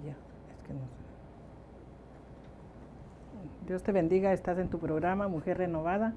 Ya, es que no sé. Dios te bendiga, estás en tu programa Mujer Renovada,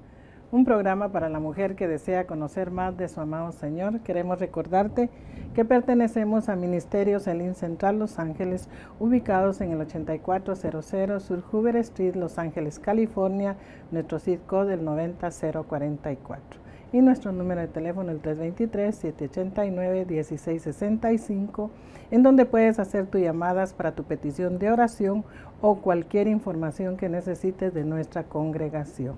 un programa para la mujer que desea conocer más de su amado Señor. Queremos recordarte que pertenecemos a Ministerios Elim Central Los Ángeles, ubicados en el 8400 Sur Hoover Street, Los Ángeles, California, nuestro zip code el 90044. Y nuestro número de teléfono el 323-789-1665, en donde puedes hacer tus llamadas para tu petición de oración o cualquier información que necesites de nuestra congregación.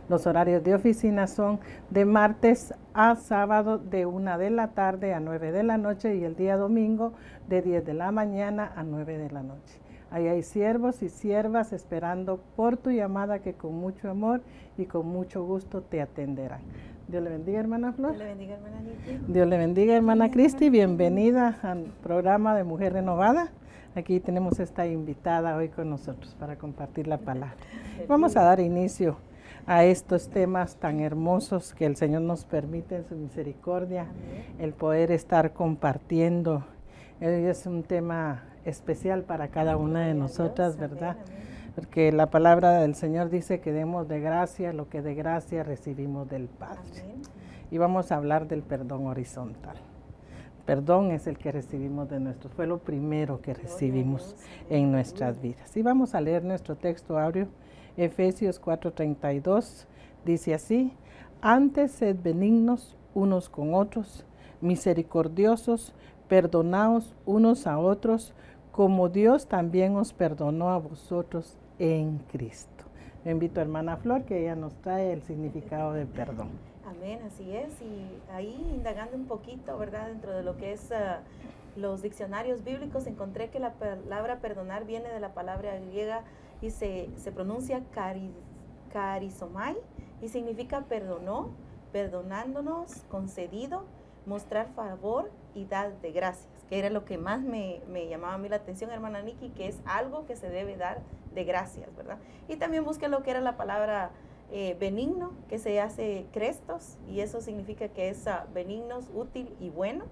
Los horarios de oficina son de martes a sábado de 1 de la tarde a 9 de la noche y el día domingo de 10 de la mañana a 9 de la noche. Ahí hay siervos y siervas esperando por tu llamada que con mucho amor y con mucho gusto te atenderán. Dios le bendiga, hermana Flor. Dios le bendiga, hermana Nicky. Dios le bendiga, hermana Cristi. Bienvenida al programa de Mujer Renovada. Aquí tenemos esta invitada hoy con nosotros para compartir la palabra. Vamos a dar inicio a estos temas tan hermosos que el Señor nos permite en su misericordia, el poder estar compartiendo. Es un tema especial para cada una de nosotras, ¿verdad? Porque la palabra del Señor dice que demos de gracia lo que de gracia recibimos del Padre. Amén. Y vamos a hablar del perdón horizontal. Perdón es el que recibimos de nuestros, fue lo primero que recibimos en nuestras vidas. Y vamos a leer nuestro texto áureo, Efesios 4:32, dice así: antes sed benignos unos con otros, misericordiosos, perdonaos unos a otros, como Dios también os perdonó a vosotros en Cristo. Me invito a hermana Flor, que ella nos trae el significado del perdón. Amén, así es. Y ahí indagando un poquito, ¿verdad? Dentro de lo que es los diccionarios bíblicos, encontré que la palabra perdonar viene de la palabra griega y se pronuncia karizomai y significa perdonó, perdonándonos, concedido, mostrar favor y dar de gracias, que era lo que más me llamaba a mí la atención, hermana Nicky, que es algo que se debe dar de gracias, ¿verdad? Y también busqué lo que era la palabra benigno, que se hace crestos, y eso significa que es benignos, útil y bueno.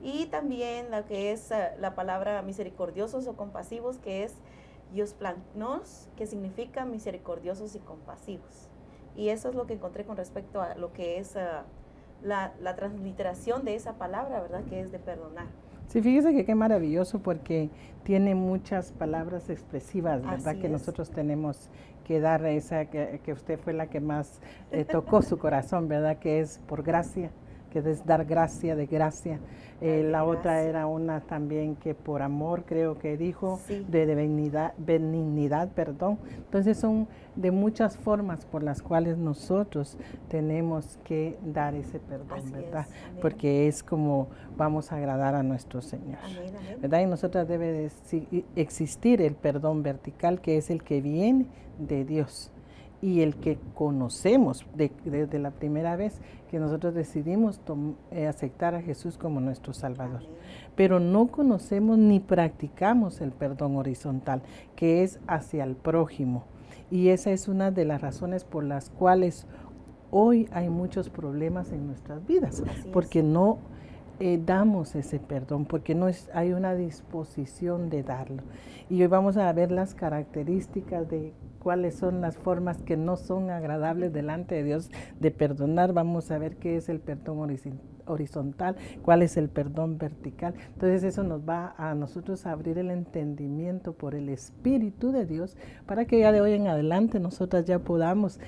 Y también la que es la palabra misericordiosos o compasivos, que es iosplanos, que significa misericordiosos y compasivos. Y eso es lo que encontré con respecto a lo que es la transliteración de esa palabra, ¿verdad? Que es de perdonar. Sí, fíjese que qué maravilloso, porque tiene muchas palabras expresivas, ¿verdad? Así que nosotros tenemos que dar esa, que usted fue la que más tocó su corazón, ¿verdad? Que es por gracia, que es dar gracia de gracia. La otra era una también que por amor, creo que dijo, sí, de benignidad, perdón. Entonces son de muchas formas por las cuales nosotros tenemos que dar ese perdón, así ¿verdad? Es, porque es como vamos a agradar a nuestro Señor, amén, amén, ¿verdad? Y nosotras debe de existir el perdón vertical, que es el que viene de Dios y el que conocemos desde la primera vez que nosotros decidimos aceptar a Jesús como nuestro Salvador. Amén. Pero no conocemos ni practicamos el perdón horizontal, que es hacia el prójimo. Y esa es una de las razones por las cuales hoy hay muchos problemas en nuestras vidas, porque no damos ese perdón, porque no hay una disposición de darlo. Y hoy vamos a ver las características de cuáles son las formas que no son agradables delante de Dios de perdonar. Vamos a ver qué es el perdón horizontal, cuál es el perdón vertical. Entonces eso nos va a nosotros a abrir el entendimiento por el Espíritu de Dios, para que ya de hoy en adelante nosotras ya podamos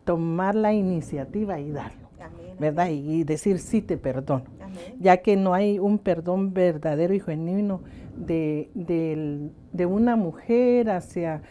tomar la iniciativa y darlo. Amén, ¿verdad? Amén. Y decir sí te perdono. Amén. Ya que no hay un perdón verdadero y genuino de una mujer hacia,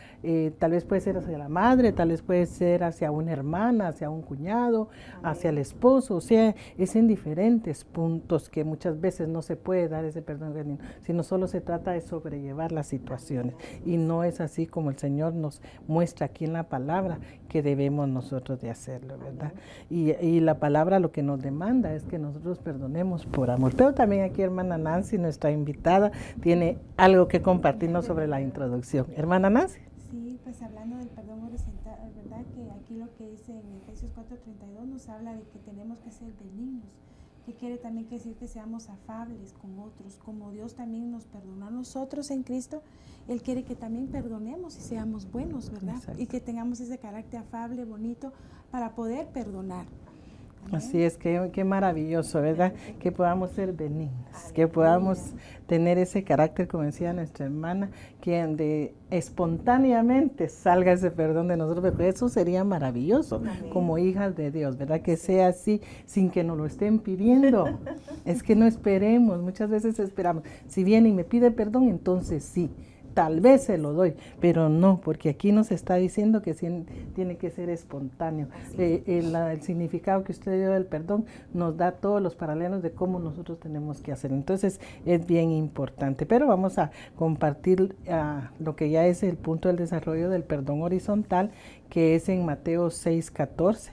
tal vez puede ser hacia la madre, tal vez puede ser hacia una hermana, hacia un cuñado, amén, hacia el esposo. O sea, es en diferentes puntos que muchas veces no se puede dar ese perdón genuino, sino solo se trata de sobrellevar las situaciones. Y no es así como el Señor nos muestra aquí en la palabra que debemos nosotros de hacerlo, ¿verdad? Y la palabra lo que nos demanda es que nosotros perdonemos por amor. Pero también aquí hermana Nancy, nuestra invitada, tiene algo que compartirnos sobre la introducción. Hermana Nancy. Sí, pues hablando del perdón horizontal, ¿verdad? Que aquí lo que dice en Efesios 4:32 nos habla de que tenemos que ser benignos, que quiere también decir que seamos afables con otros, como Dios también nos perdonó a nosotros en Cristo. Él quiere que también perdonemos y seamos buenos, ¿verdad? Exacto. Y que tengamos ese carácter afable, bonito, para poder perdonar. Amén. Así es, qué maravilloso, ¿verdad? Que podamos ser benignos, que Aleluya. podamos tener ese carácter, como decía nuestra hermana, que donde espontáneamente salga ese perdón de nosotros, porque eso sería maravilloso, Amén. como hijas de Dios, ¿verdad? Que sea así, sin que nos lo estén pidiendo. Es que no esperemos, muchas veces esperamos. Si viene y me pide perdón, entonces sí. Tal vez se lo doy, pero no, porque aquí nos está diciendo que tiene que ser espontáneo. El significado que usted dio del perdón nos da todos los paralelos de cómo nosotros tenemos que hacer. Entonces es bien importante, pero vamos a compartir lo que ya es el punto del desarrollo del perdón horizontal, que es en Mateo 6:14.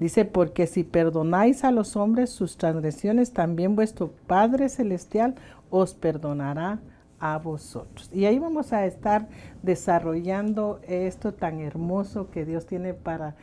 Dice, porque si perdonáis a los hombres sus transgresiones, también vuestro Padre Celestial os perdonará a vosotros. Y ahí vamos a estar desarrollando esto tan hermoso que Dios tiene para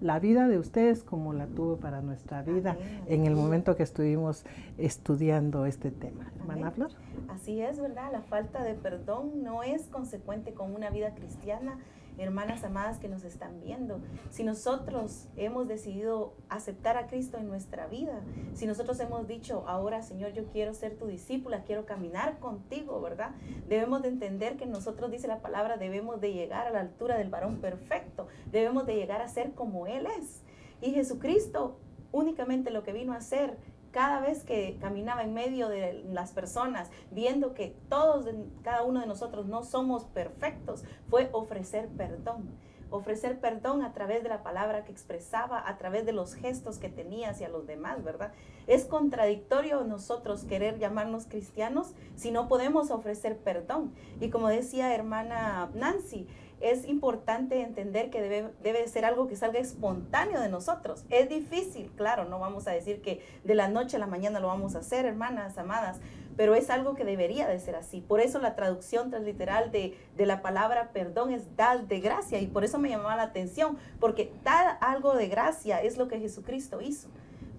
la vida de ustedes como la tuvo para nuestra vida. Amén. En el momento que estuvimos estudiando este tema. Hermana Flor. Así es, ¿verdad? La falta de perdón no es consecuente con una vida cristiana. Hermanas amadas que nos están viendo, si nosotros hemos decidido aceptar a Cristo en nuestra vida, si nosotros hemos dicho, ahora Señor, yo quiero ser tu discípula, quiero caminar contigo, ¿verdad? Debemos de entender que nosotros, dice la palabra, debemos de llegar a la altura del varón perfecto, debemos de llegar a ser como Él es. Y Jesucristo únicamente lo que vino a hacer, cada vez que caminaba en medio de las personas, viendo que cada uno de nosotros no somos perfectos, fue ofrecer perdón. Ofrecer perdón a través de la palabra que expresaba, a través de los gestos que tenía hacia los demás, ¿verdad? Es contradictorio nosotros querer llamarnos cristianos si no podemos ofrecer perdón. Y como decía hermana Nancy, es importante entender que debe ser algo que salga espontáneo de nosotros. Es difícil, claro, no vamos a decir que de la noche a la mañana lo vamos a hacer, hermanas amadas, pero es algo que debería de ser así. Por eso la traducción transliteral de la palabra perdón es dar de gracia, y por eso me llamaba la atención, porque dar algo de gracia es lo que Jesucristo hizo,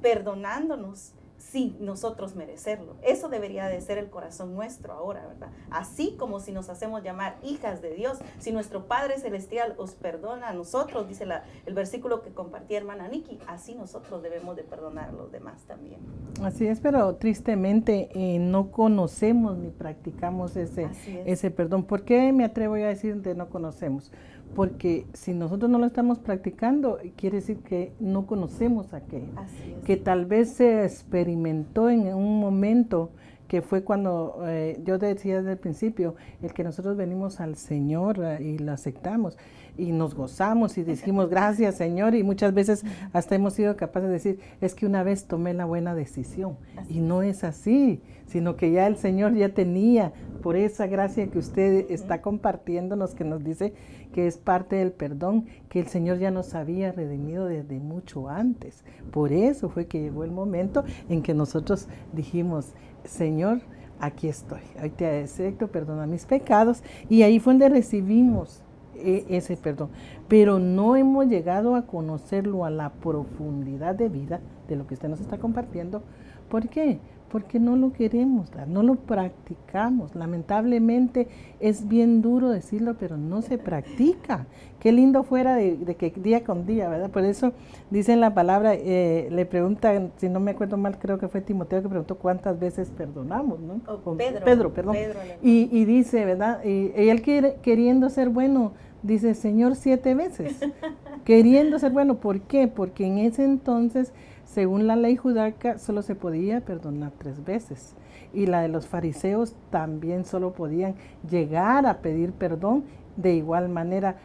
perdonándonos sin nosotros merecerlo. Eso debería de ser el corazón nuestro ahora, ¿verdad? Así como si nos hacemos llamar hijas de Dios, si nuestro Padre Celestial os perdona a nosotros, dice el versículo que compartía hermana Nikki, así nosotros debemos de perdonar a los demás también. Así es, pero tristemente no conocemos ni practicamos ese perdón. ¿Por qué me atrevo yo a decir que no conocemos? Porque si nosotros no lo estamos practicando, quiere decir que no conocemos aquello. Que tal vez se experimentó en un momento que fue cuando yo decía desde el principio, el que nosotros venimos al Señor y lo aceptamos y nos gozamos y decimos gracias Señor, y muchas veces hasta hemos sido capaces de decir, es que una vez tomé la buena decisión, y no es así, sino que ya el Señor ya tenía, por esa gracia que usted está compartiéndonos, que nos dice que es parte del perdón, que el Señor ya nos había redimido desde mucho antes. Por eso fue que llegó el momento en que nosotros dijimos, Señor, aquí estoy, hoy te acepto, perdona mis pecados, y ahí fue donde recibimos ese perdón. Pero no hemos llegado a conocerlo a la profundidad de vida de lo que usted nos está compartiendo. ¿Por qué? Porque no lo queremos dar, no lo practicamos. Lamentablemente es bien duro decirlo, pero no se practica. Qué lindo fuera de que día con día, ¿verdad? Por eso dice en la palabra, le preguntan, si no me acuerdo mal, creo que fue Timoteo que preguntó cuántas veces perdonamos, ¿no? Pedro, perdón. Y dice, ¿verdad? Y él queriendo ser bueno, dice, Señor, 7 veces. Queriendo ser bueno, ¿por qué? Porque en ese entonces, según la ley judaica, solo se podía perdonar 3 veces. Y la de los fariseos también solo podían llegar a pedir perdón de igual manera,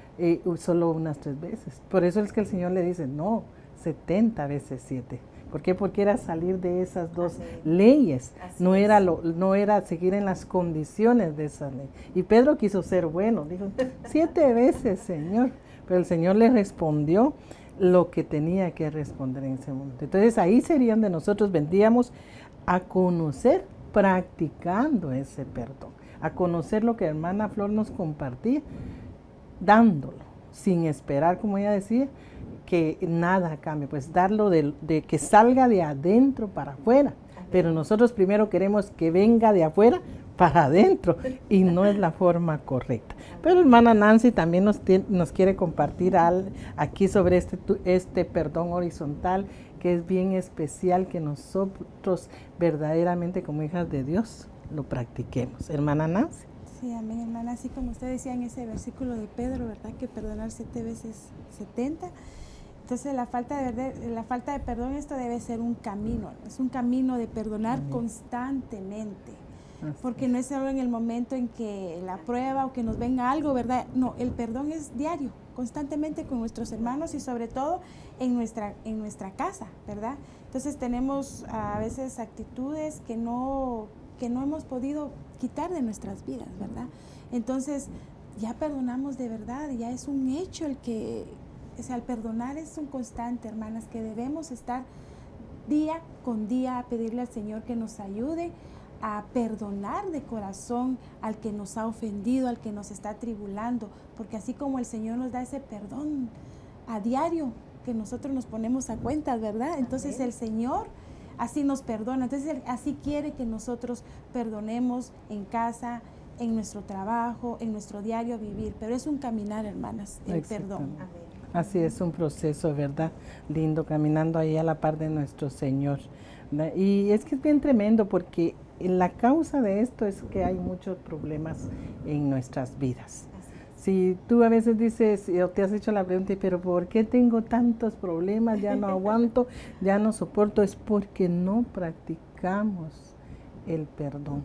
solo unas 3 veces. Por eso es que el Señor le dice, no, 70 veces 7. ¿Por qué? Porque era salir de esas dos leyes. No era seguir en las condiciones de esa ley. Y Pedro quiso ser bueno. Dijo, 7 veces, Señor. Pero el Señor le respondió lo que tenía que responder en ese momento. Entonces ahí sería donde nosotros vendríamos a conocer practicando ese perdón, a conocer lo que hermana Flor nos compartía, dándolo, sin esperar, como ella decía, que nada cambie, pues darlo de que salga de adentro para afuera. Pero nosotros primero queremos que venga de afuera para adentro y no es la forma correcta. Pero hermana Nancy también nos quiere compartir aquí sobre este perdón horizontal, que es bien especial que nosotros verdaderamente como hijas de Dios lo practiquemos. Hermana Nancy. Sí, amén, hermana. Así como usted decía en ese versículo de Pedro, ¿verdad? Que perdonar 7 veces 70. Entonces la falta de perdón, esto debe ser un camino, es un camino de perdonar constantemente, porque no es solo en el momento en que la prueba o que nos venga algo, ¿verdad? No, el perdón es diario, constantemente con nuestros hermanos y sobre todo en nuestra casa, ¿verdad? Entonces tenemos a veces actitudes que no hemos podido quitar de nuestras vidas, ¿verdad? Entonces ya perdonamos de verdad, ya es un hecho el perdonar es un constante, hermanas, que debemos estar día con día a pedirle al Señor que nos ayude a perdonar de corazón al que nos ha ofendido, al que nos está tribulando, porque así como el Señor nos da ese perdón a diario, que nosotros nos ponemos a cuentas, ¿verdad? Entonces el Señor así nos perdona, entonces Él así quiere que nosotros perdonemos en casa, en nuestro trabajo, en nuestro diario vivir, pero es un caminar, hermanas, el perdón. Amén. Así es un proceso, ¿verdad? Lindo, caminando ahí a la par de nuestro Señor. Y es que es bien tremendo porque la causa de esto es que hay muchos problemas en nuestras vidas. Si tú a veces dices, o te has hecho la pregunta, pero ¿por qué tengo tantos problemas? Ya no aguanto, ya no soporto. Es porque no practicamos el perdón.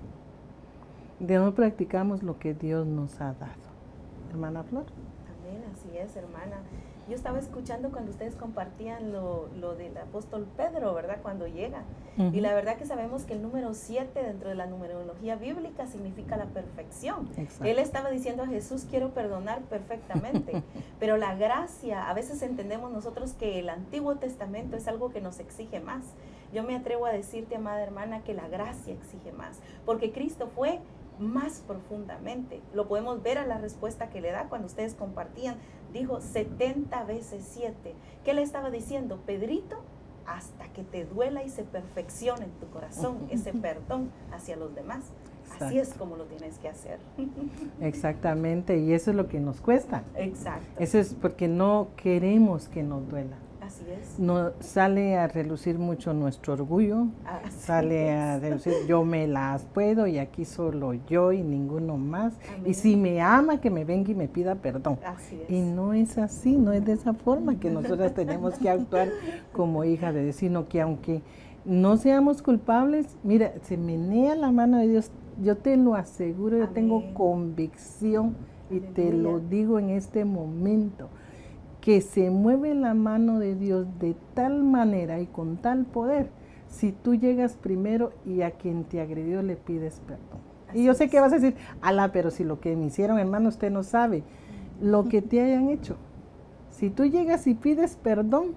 No practicamos lo que Dios nos ha dado. Hermana Flor. Amén, así es, hermana. Yo estaba escuchando cuando ustedes compartían lo del apóstol Pedro, ¿verdad? Cuando llega. Y la verdad que sabemos que el número 7 dentro de la numerología bíblica significa la perfección. Exacto. Él estaba diciendo a Jesús, quiero perdonar perfectamente. Pero la gracia, a veces entendemos nosotros que el Antiguo Testamento es algo que nos exige más. Yo me atrevo a decirte, amada hermana, que la gracia exige más. Porque Cristo fue más profundamente. Lo podemos ver a la respuesta que le da cuando ustedes compartían. Dijo 70 veces 7. ¿Qué le estaba diciendo? Pedrito, hasta que te duela y se perfeccione en tu corazón ese perdón hacia los demás. Exacto. Así es como lo tienes que hacer. Exactamente, y eso es lo que nos cuesta. Exacto. Eso es porque no queremos que nos duela. Así es. No, sale a relucir mucho nuestro orgullo, sale a relucir yo me las puedo y aquí solo yo y ninguno más. Amén. Y si me ama, que me venga y me pida perdón. Así es. Y no es así, no es de esa forma que nosotras tenemos que actuar como hija de Dios, sino que aunque no seamos culpables, mira, se menea la mano de Dios, yo te lo aseguro, yo tengo convicción y Aleluya. Te lo digo en este momento, que se mueve la mano de Dios de tal manera y con tal poder, si tú llegas primero y a quien te agredió le pides perdón. Así y yo sé que vas a decir, ala, pero si lo que me hicieron, hermano, usted no sabe lo que te hayan hecho. Si tú llegas y pides perdón,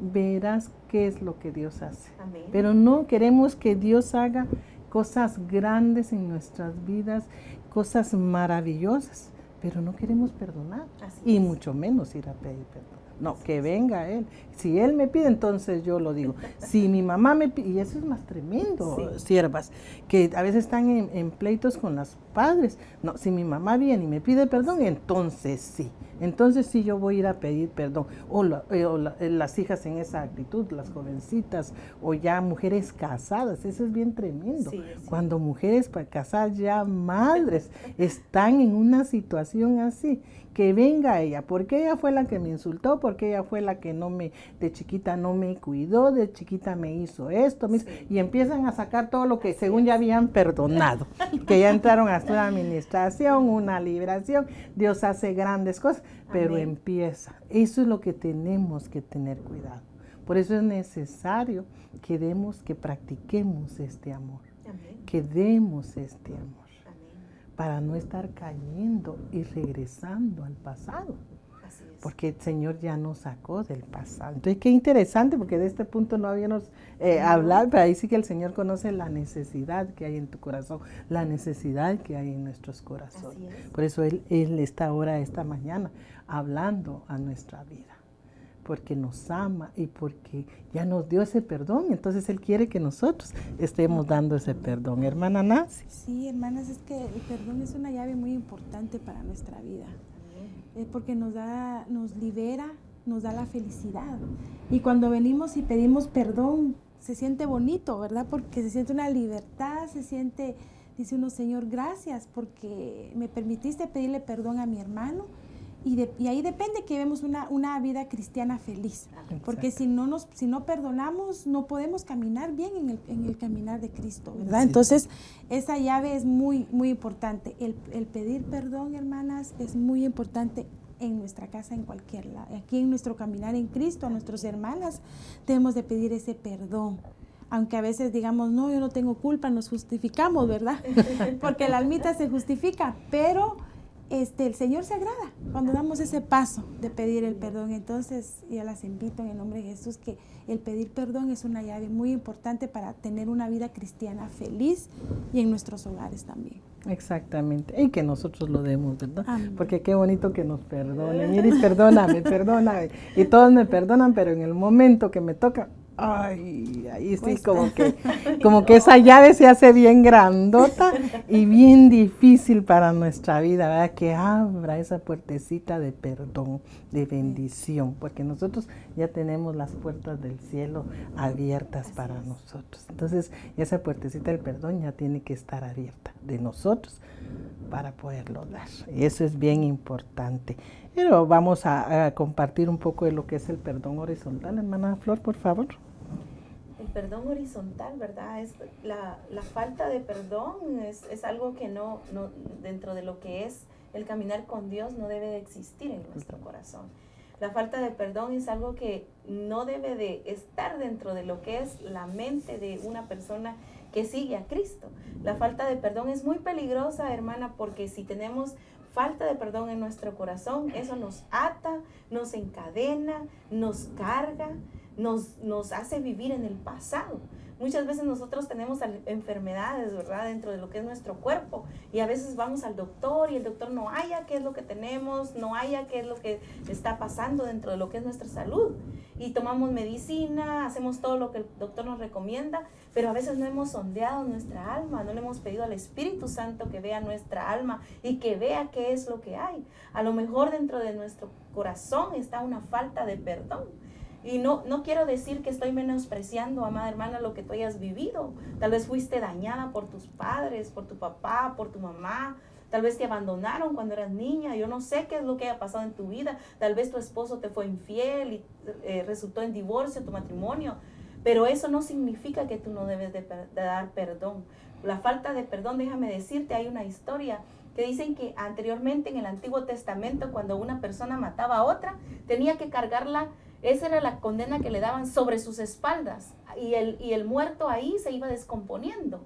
verás qué es lo que Dios hace. Amén. Pero no queremos que Dios haga cosas grandes en nuestras vidas, cosas maravillosas, pero no queremos perdonar. Y mucho menos ir a pedir perdón. No, que venga Él. Si Él me pide, entonces yo lo digo. Si mi mamá me pide, y eso es más tremendo, siervas, que a veces están en pleitos con los padres. No, si mi mamá viene y me pide perdón, entonces sí. Entonces sí yo voy a ir a pedir perdón. O las hijas en esa actitud, las jovencitas, o ya mujeres casadas, eso es bien tremendo. Sí. Cuando mujeres para casar ya madres están en una situación así, que venga ella, porque ella fue la que me insultó, porque ella fue la que de chiquita no me cuidó, de chiquita me hizo esto, y empiezan a sacar todo lo que según ya habían perdonado, que ya entraron a una administración, una liberación, Dios hace grandes cosas, pero Amén. Empieza. Eso es lo que tenemos que tener cuidado. Por eso es necesario que practiquemos este amor, Amén. Que demos este amor. Para no estar cayendo y regresando al pasado. Así es. Porque el Señor ya nos sacó del pasado. Entonces, qué interesante, porque de este punto no habíamos hablado, pero ahí sí que el Señor conoce la necesidad que hay en tu corazón, la necesidad que hay en nuestros corazones. Por eso Él está ahora, esta mañana, hablando a nuestra vida. porque nos ama y porque ya nos dio ese perdón. Entonces Él quiere que nosotros estemos dando ese perdón. Hermana Nancy. Sí, hermanas, es que el perdón es una llave muy importante para nuestra vida, porque nos libera, nos da la felicidad. Y cuando venimos y pedimos perdón, se siente bonito, ¿verdad? Porque se siente una libertad, dice uno, Señor, gracias porque me permitiste pedirle perdón a mi hermano. Y ahí depende que vemos una vida cristiana feliz. Porque si no perdonamos, no podemos caminar bien en el caminar de Cristo, ¿verdad? Sí. Entonces, esa llave es muy, muy importante. El pedir perdón, hermanas, es muy importante en nuestra casa, en cualquier lado. Aquí en nuestro caminar en Cristo, a nuestras hermanas, debemos de pedir ese perdón. Aunque a veces digamos, no, yo no tengo culpa, nos justificamos, ¿verdad? Porque la almita se justifica, pero el Señor se agrada cuando damos ese paso de pedir el perdón. Entonces, yo las invito en el nombre de Jesús que el pedir perdón es una llave muy importante para tener una vida cristiana feliz y en nuestros hogares también. Exactamente, y que nosotros lo demos, ¿verdad? Amén. Porque qué bonito que nos perdonen. Iris, perdóname, y todos me perdonan, pero en el momento que me toca, ay, ahí sí, como que esa llave se hace bien grandota y bien difícil para nuestra vida, ¿verdad? Que abra esa puertecita de perdón, de bendición, porque nosotros ya tenemos las puertas del cielo abiertas para nosotros. Entonces, esa puertecita del perdón ya tiene que estar abierta de nosotros para poderlo dar. Y eso es bien importante. Pero vamos a compartir un poco de lo que es el perdón horizontal. Hermana Flor, por favor. El perdón horizontal, ¿verdad? Es la falta de perdón es algo que no dentro de lo que es el caminar con Dios no debe de existir en nuestro corazón. La falta de perdón es algo que no debe de estar dentro de lo que es la mente de una persona que sigue a Cristo. La falta de perdón es muy peligrosa, hermana, porque si tenemos falta de perdón en nuestro corazón, eso nos ata, nos encadena, nos carga, nos hace vivir en el pasado. Muchas veces nosotros tenemos enfermedades, ¿verdad?, dentro de lo que es nuestro cuerpo, y a veces vamos al doctor y el doctor no halla qué es lo que tenemos, no halla qué es lo que está pasando dentro de lo que es nuestra salud, y tomamos medicina, hacemos todo lo que el doctor nos recomienda, pero a veces no hemos sondeado nuestra alma, no le hemos pedido al Espíritu Santo que vea nuestra alma y que vea qué es lo que hay. A lo mejor dentro de nuestro corazón está una falta de perdón. Y no quiero decir que estoy menospreciando, amada hermana, lo que tú hayas vivido. Tal vez fuiste dañada por tus padres, por tu papá, por tu mamá. Tal vez te abandonaron cuando eras niña. Yo no sé qué es lo que haya pasado en tu vida. Tal vez tu esposo te fue infiel y resultó en divorcio tu matrimonio. Pero eso no significa que tú no debes de dar perdón. La falta de perdón, déjame decirte, hay una historia que dicen que anteriormente en el Antiguo Testamento, cuando una persona mataba a otra, tenía que cargarla. Esa era la condena que le daban sobre sus espaldas, y el muerto ahí se iba descomponiendo.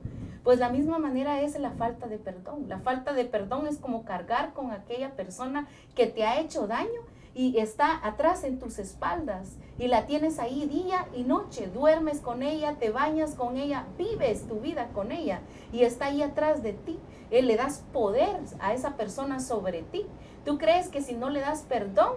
Pues la misma manera es la falta de perdón. La falta de perdón es como cargar con aquella persona que te ha hecho daño y está atrás en tus espaldas y la tienes ahí día y noche, duermes con ella, te bañas con ella, vives tu vida con ella y está ahí atrás de ti. Le das poder a esa persona sobre ti. Tú crees que si no le das perdón,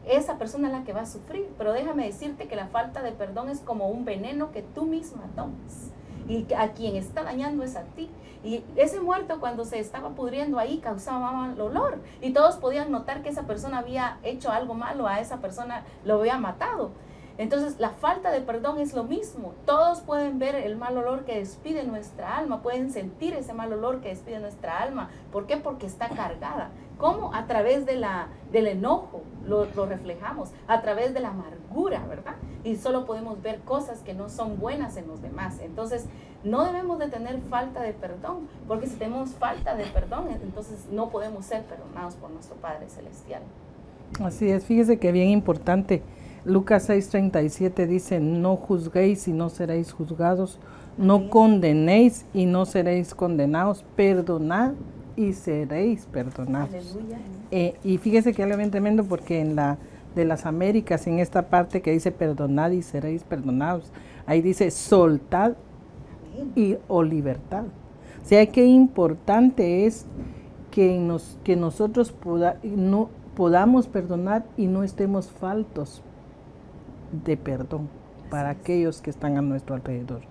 esa persona es la que va a sufrir, pero déjame decirte que la falta de perdón es como un veneno que tú misma tomas y a quien está dañando es a ti. Y ese muerto, cuando se estaba pudriendo ahí, causaba mal olor y todos podían notar que esa persona había hecho algo malo, a esa persona lo había matado. Entonces la falta de perdón es lo mismo. Todos pueden ver el mal olor que despide nuestra alma, pueden sentir ese mal olor que despide nuestra alma. ¿Por qué? Porque está cargada. ¿Cómo? A través del enojo lo reflejamos, a través de la amargura, ¿verdad? Y solo podemos ver cosas que no son buenas en los demás. Entonces no debemos de tener falta de perdón, porque si tenemos falta de perdón, entonces no podemos ser perdonados por nuestro Padre Celestial. Así es, fíjese que bien importante. Lucas 6:37 dice, no juzguéis y no seréis juzgados, no condenéis y no seréis condenados, perdonad y seréis perdonados. Y fíjese que algo bien tremendo, porque en la de las Américas, en esta parte que dice perdonad y seréis perdonados, ahí dice soltad o libertad. O sea, qué importante es que nosotros podamos perdonar y no estemos faltos de perdón para aquellos que están a nuestro alrededor.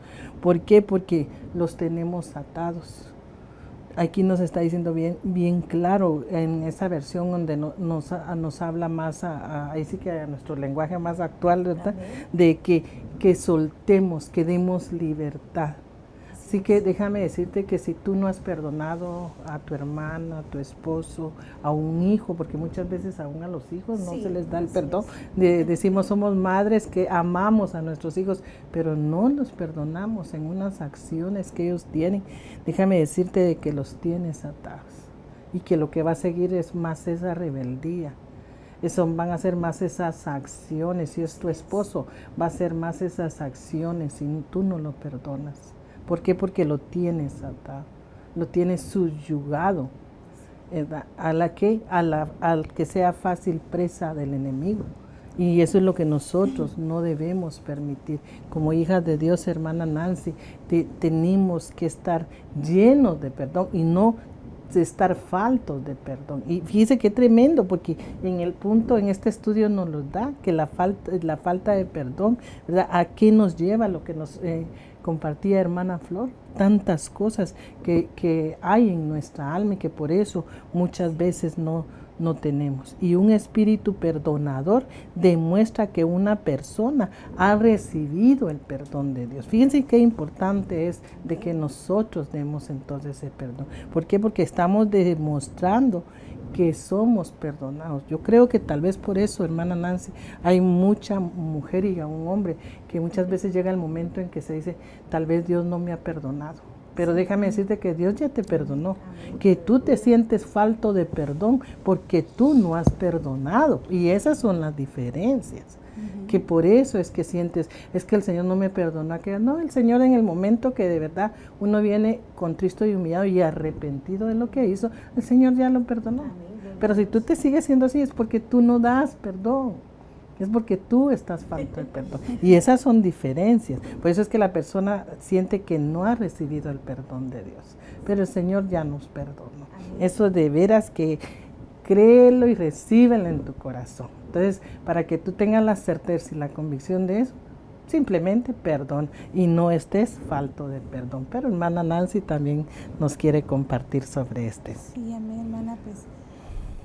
¿Por qué? Porque los tenemos atados. Aquí nos está diciendo bien claro en esa versión donde nos habla más, ahí sí que a nuestro lenguaje más actual, ¿verdad? De que soltemos, que demos libertad. Así que déjame decirte que si tú no has perdonado a tu hermana, a tu esposo, a un hijo, porque muchas veces aún a los hijos no se les da el perdón. Decimos somos madres que amamos a nuestros hijos, pero no los perdonamos en unas acciones que ellos tienen. Déjame decirte de que los tienes atados y que lo que va a seguir es más esa rebeldía. Van a ser más esas acciones. Si es tu esposo, va a ser más esas acciones si tú no lo perdonas. ¿Por qué? Porque lo tienes atado, lo tienes subyugado, al que sea fácil presa del enemigo. Y eso es lo que nosotros no debemos permitir. Como hijas de Dios, hermana Nancy, tenemos que estar llenos de perdón y no estar faltos de perdón. Y fíjese qué tremendo, porque en el punto, en este estudio nos lo da, que la falta de perdón, ¿verdad? ¿A qué nos lleva? Lo que nos compartía hermana Flor, tantas cosas que hay en nuestra alma y que por eso muchas veces no tenemos. Y un espíritu perdonador demuestra que una persona ha recibido el perdón de Dios. Fíjense qué importante es de que nosotros demos entonces ese perdón. ¿Por qué? Porque estamos demostrando que somos perdonados. Yo creo que tal vez por eso, hermana Nancy, hay mucha mujer y un hombre que muchas veces llega el momento en que se dice, tal vez Dios no me ha perdonado. Pero déjame decirte que Dios ya te perdonó, que tú te sientes falto de perdón porque tú no has perdonado. Y esas son las diferencias. Que por eso es que sientes, es que el Señor no me perdonó. No, el Señor en el momento que de verdad uno viene contristo y humillado y arrepentido de lo que hizo, el Señor ya lo perdonó. Pero si tú te sigues siendo así es porque tú no das perdón. Es porque tú estás falto de perdón. Y esas son diferencias. Por eso es que la persona siente que no ha recibido el perdón de Dios. Pero el Señor ya nos perdonó. Eso de veras que créelo y recíbelo en tu corazón. Entonces, para que tú tengas la certeza y la convicción de eso, simplemente perdón y no estés falto de perdón. Pero hermana Nancy también nos quiere compartir sobre este. Sí, amén, hermana, pues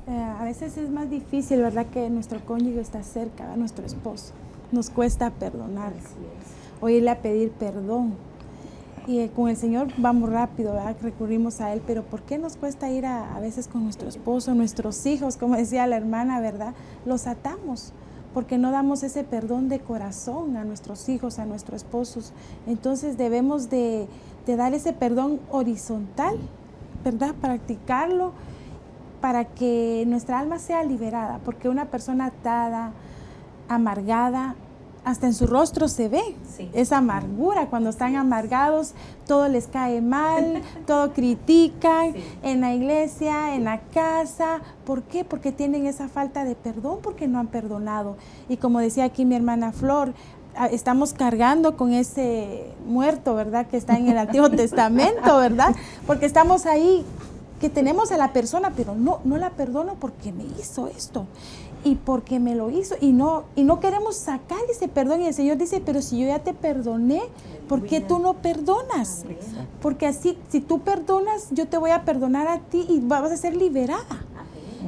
a veces es más difícil, ¿verdad?, que nuestro cónyuge está cerca, a nuestro esposo. Nos cuesta perdonar, oírle a pedir perdón. Y con el Señor vamos rápido, ¿verdad?, recurrimos a Él, pero ¿por qué nos cuesta ir a veces con nuestro esposo, nuestros hijos? Como decía la hermana, ¿verdad? Los atamos, porque no damos ese perdón de corazón a nuestros hijos, a nuestros esposos. Entonces debemos de dar ese perdón horizontal, ¿verdad?, practicarlo, para que nuestra alma sea liberada, porque una persona atada, amargada, hasta en su rostro se ve esa amargura. Cuando están amargados, todo les cae mal, todo critican, en la iglesia, en la casa. ¿Por qué? Porque tienen esa falta de perdón, porque no han perdonado. Y como decía aquí mi hermana Flor, estamos cargando con ese muerto, ¿verdad?, que está en el Antiguo Testamento, ¿verdad? Porque estamos ahí, que tenemos a la persona, pero no la perdono porque me hizo esto y porque me lo hizo y no queremos sacar ese perdón. Y el Señor dice, pero si yo ya te perdoné, ¿por qué tú no perdonas? Porque así, si tú perdonas, yo te voy a perdonar a ti y vas a ser liberada.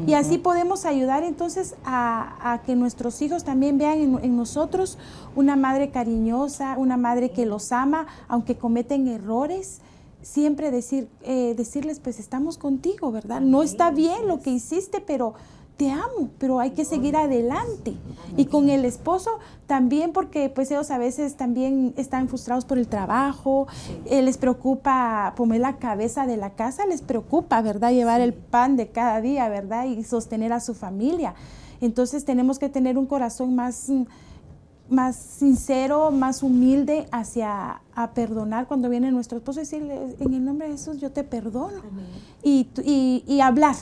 Y así podemos ayudar entonces a que nuestros hijos también vean en nosotros una madre cariñosa, una madre que los ama, aunque cometen errores. Siempre decirles, pues estamos contigo, ¿verdad? No está bien lo que hiciste, pero te amo, pero hay que seguir adelante. Y con el esposo también, porque pues ellos a veces también están frustrados por el trabajo, les preocupa poner la cabeza de la casa, les preocupa, ¿verdad? Llevar el pan de cada día, ¿verdad? Y sostener a su familia. Entonces tenemos que tener un corazón más sincero, más humilde a perdonar cuando viene nuestro esposo y decirle, en el nombre de Jesús yo te perdono. Y hablar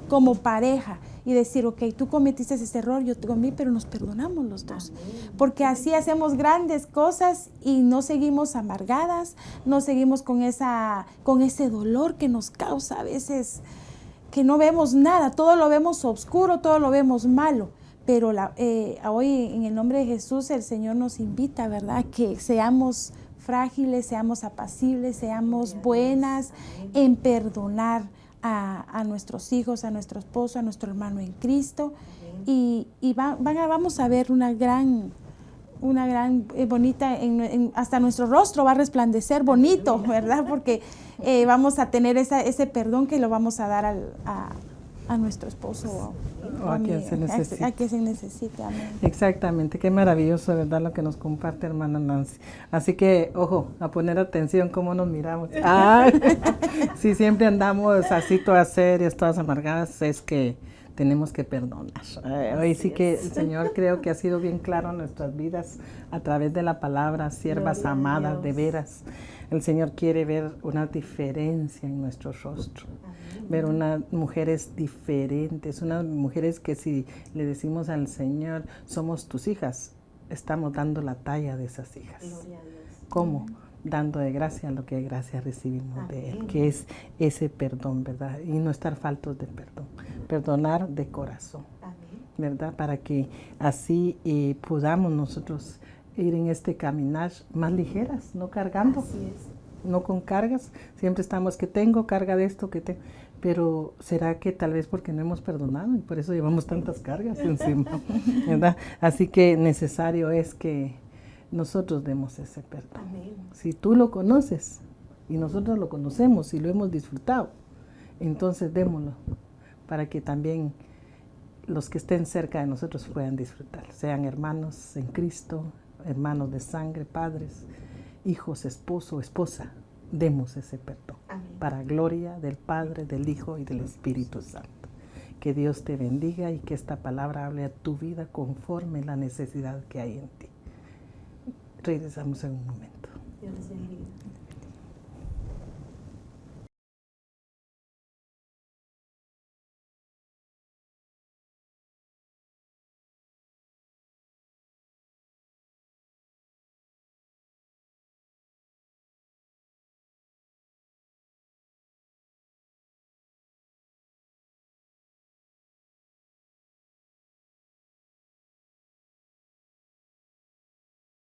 como pareja y decir, ok, tú cometiste ese error, yo te comí, pero nos perdonamos los dos. Porque así hacemos grandes cosas y no seguimos amargadas, no seguimos con ese dolor que nos causa a veces, que no vemos nada, todo lo vemos oscuro, todo lo vemos malo. pero hoy en el nombre de Jesús el Señor nos invita, ¿verdad? Que seamos frágiles, seamos apacibles, seamos buenas en perdonar a nuestros hijos, a nuestro esposo, a nuestro hermano en Cristo. Y vamos a ver una gran bonita, hasta nuestro rostro va a resplandecer bonito, ¿verdad? Porque vamos a tener ese perdón que lo vamos a dar a nuestro esposo o a quien se necesite. A quien se necesite, amén. Exactamente, qué maravilloso, ¿verdad? Lo que nos comparte hermana Nancy. Así que, ojo, a poner atención cómo nos miramos. Si siempre andamos así todas serias, todas amargadas, es que tenemos que perdonar. Hoy sí que el Señor creo que ha sido bien claro en nuestras vidas a través de la palabra, siervas amadas, de veras. El Señor quiere ver una diferencia en nuestro rostro, ver unas mujeres diferentes, unas mujeres que si le decimos al Señor, somos tus hijas, estamos dando la talla de esas hijas. ¿Cómo? Dando de gracia lo que de gracia recibimos de Él, que es ese perdón, ¿verdad? Y no estar faltos de perdón, perdonar de corazón, ¿verdad? Para que así podamos nosotros ir en este caminar más ligeras, no cargando, no con cargas, siempre estamos que tengo carga de esto, que tengo, pero ¿será que tal vez porque no hemos perdonado y por eso llevamos tantas cargas encima, ¿verdad? Así que necesario es que nosotros demos ese perdón. Si tú lo conoces y nosotros lo conocemos y lo hemos disfrutado, entonces démoslo para que también los que estén cerca de nosotros puedan disfrutar, sean hermanos en Cristo, hermanos de sangre, padres, hijos, esposo, esposa, demos ese perdón. Para gloria del Padre, del Hijo y del Espíritu Santo. Que Dios te bendiga y que esta palabra hable a tu vida conforme la necesidad que hay en ti. Regresamos en un momento. Dios les bendiga.